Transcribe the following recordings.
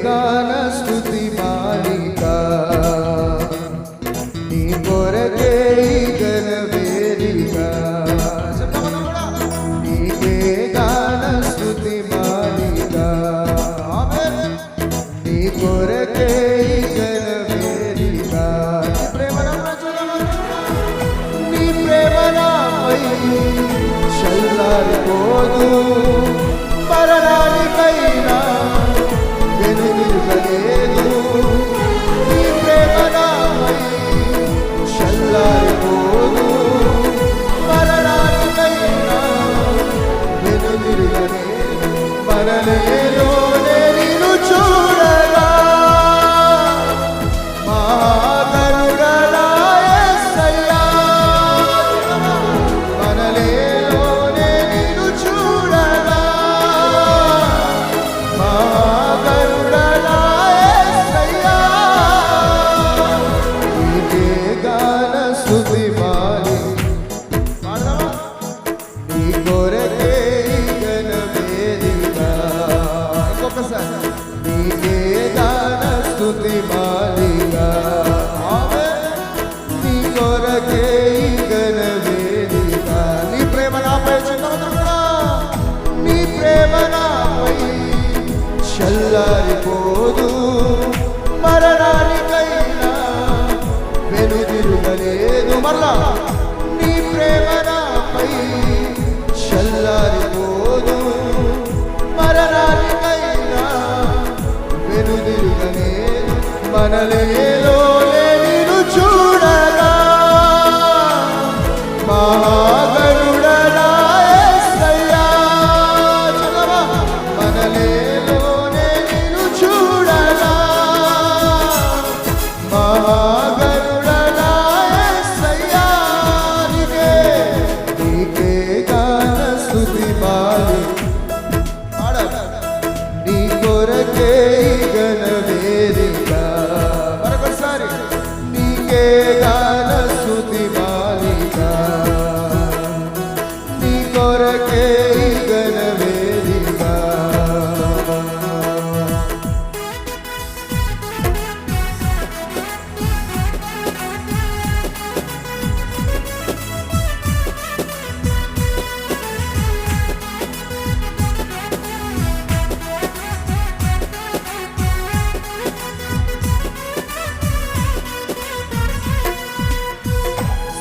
గాన స్తుతి మాలిక నీ కొరకే గణ వేదిక నీకే గాన స్తుతి మాలిక నీ కొరకే గణ వేదిక నీ ప్రేమ నాపై చల్లారిపోదు మరణానికైనా వెనుదిరుగలేదు నీ ప్రేమ నాపై చల్లారిపోదు మరణానికైనా వెనుదిరుగలేదు మరణేలోనే నిన్ను చూడగా మహాగరుడనా యేసయ్యా మనలేలోనే నిన్ను చూడగా మహాగరుడనా యేసయ్యా నీకే గాన స్తుతి మాలి నీ కొరకే గణ వేదిక ఇంకొకసారి నీకే గాన స్తుతి మాలిక నీ కొరకే గణ వేదిక నీ ప్రేమ నాపై నీ ప్రేమ నాపై చల్లారిపోదు మరణానికైనా వెనుదిరుగలేదు మరలా నీ ప్రేమ నాపై చల్లారిపోదు మరణానికైనా వెనుదిరుగలేదు మనలేలోనే నిన్ను చూడగా మహాగరుడనా యేసయ్యా మనలేలోనే నిన్ను చూడగా మహాగరుడనా యేసయ్యా నీకే గాన స్తుతి మాలి నీ కొరకే గణ వేదిక మరొకసారి నీకే గాన స్తుతి మాలిక నీ కొరకే గణ వేదిక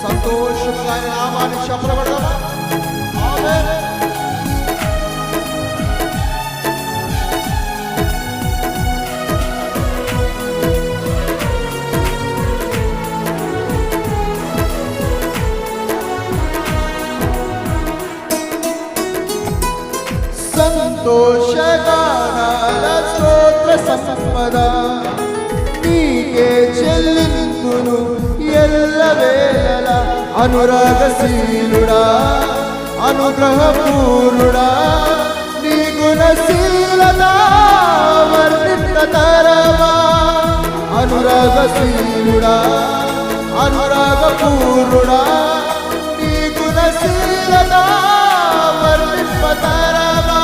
సంతోషంగా ఆయన నామాన్ని చెప్పబడదామా ఆమేన్ సంతోషగానాల స్తోత్ర సంపద నీకే చెల్లింతును ఎల్లవేళల అనురాగశీలుడా అనుగ్రహపూర్ణుడా నీ గుణశీలత వర్ణింపతరమా అనురాగశీలుడా అనురాగపూర్ణుడా నీ గుణశీలత వర్ణింపతరమా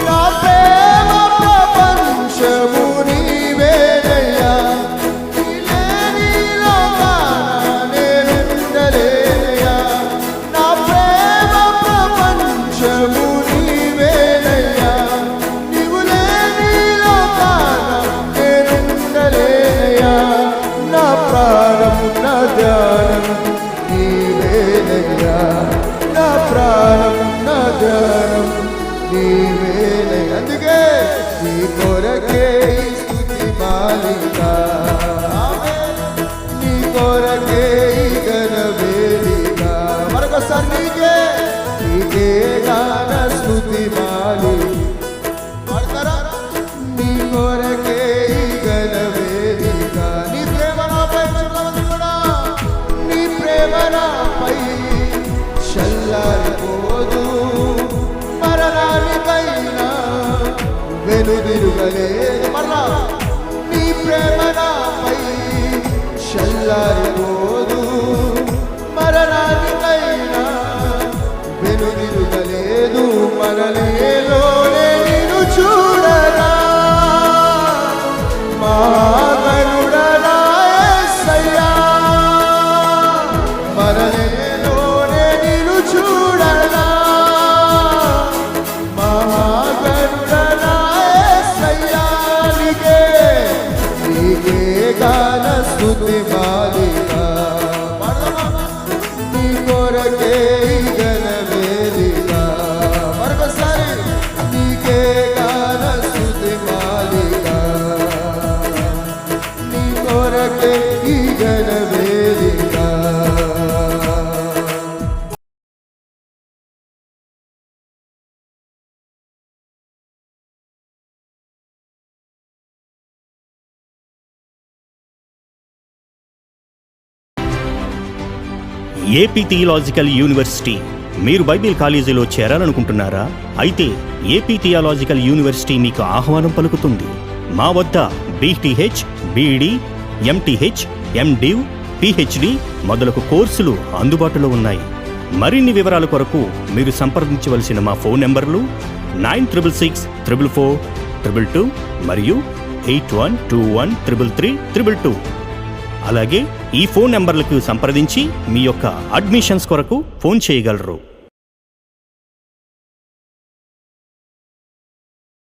నా ప్రేమ ప్రపంచము నీవేనయ్యా నా ప్రాణం నా ధ్యానం నీవేనే అందుకే నీ కొరకే స్తుతి మాలిక నీ కొరకే గణ వేదిక మరొకసారి నీకే గాన స్తుతి మాలిక నీ కొరకే గణ వేదిక నీ ప్రేమ నాపై నీ ప్రేమ నాపై చల్లారిపోదు మరణానికైనా వెనుదిరుగలేదు మరలా నీ ప్రేమ నాపై చల్లారిపోదు మరణానికైనా వెనుదిరుగలేదు మనలేలోనే నిన్ను చూడగా ఏపీ థియలాజికల్ యూనివర్సిటీ. మీరు బైబిల్ కాలేజీలో చేరాలనుకుంటున్నారా? అయితే ఏపీ థియలాజికల్ యూనివర్సిటీ మీకు ఆహ్వానం పలుకుతుంది. మా వద్ద BTH, BD, MTH, MDiv, PhD మొదలగు కోర్సులు అందుబాటులో ఉన్నాయి. మరిన్ని వివరాల కొరకు మీరు సంప్రదించవలసిన మా ఫోన్ నెంబర్లు 9666442222 మరియు 8121333322. అలాగే ఈ ఫోన్ నెంబర్లకు సంప్రదించి మీ యొక్క అడ్మిషన్స్ కొరకు ఫోన్ చేయగలరు.